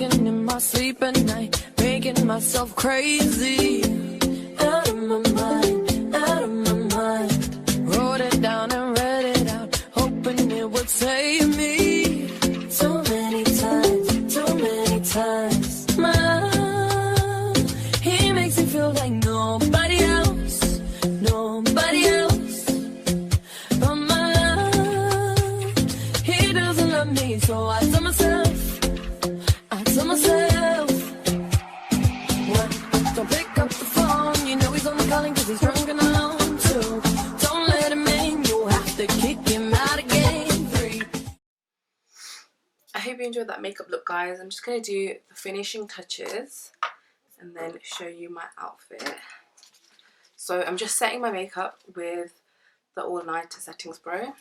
Talking in my sleep at night, making myself crazy. Out of my mind, out of my mind. Wrote it down and read it out, hoping it would save me. So many times. My love, he makes me feel like nobody else, nobody else. But my love, he doesn't love me, so I tell myself, what? Don't pick up the phone, you know he's only calling cause he's drunk and alone too. Don't let him in, you'll have to kick him out again. 3. I hope you enjoyed that makeup look, guys. I'm just going to do the finishing touches and then show you my outfit. So I'm just setting my makeup with the All Night setting spray.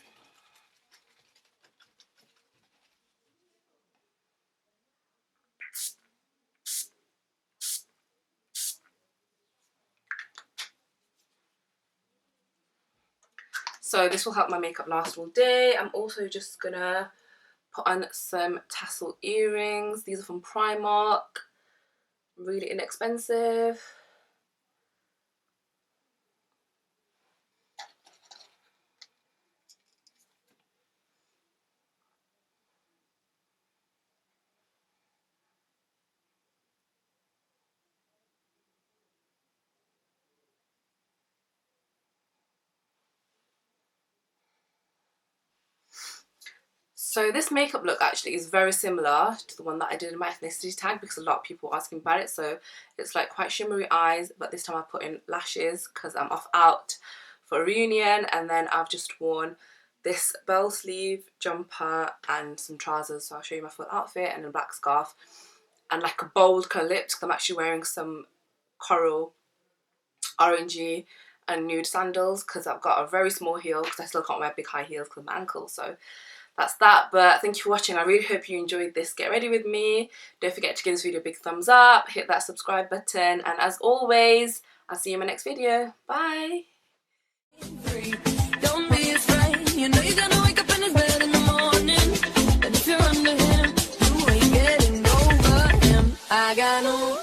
So this will help my makeup last all day. I'm also just gonna put on some tassel earrings. These are from Primark, really inexpensive. So this makeup look actually is very similar to the one that I did in my ethnicity tag because a lot of people were asking about it. So it's like quite shimmery eyes, but this time I put in lashes because I'm off out for a reunion, and then I've just worn this bell sleeve jumper and some trousers. So I'll show you my full outfit, and a black scarf and like a bold colour lips because I'm actually wearing some coral, orangey and nude sandals because I've got a very small heel because I still can't wear big high heels because of my ankle. So that's that. But thank you for watching. I really hope you enjoyed this get ready with me. Don't forget to give this video a big thumbs up, hit that subscribe button, and as always, I'll see you in my next video. Bye. Don't be afraid, you know you're gonna wake up in his bed in the morning, and if you're under him, you ain't getting over him. I got no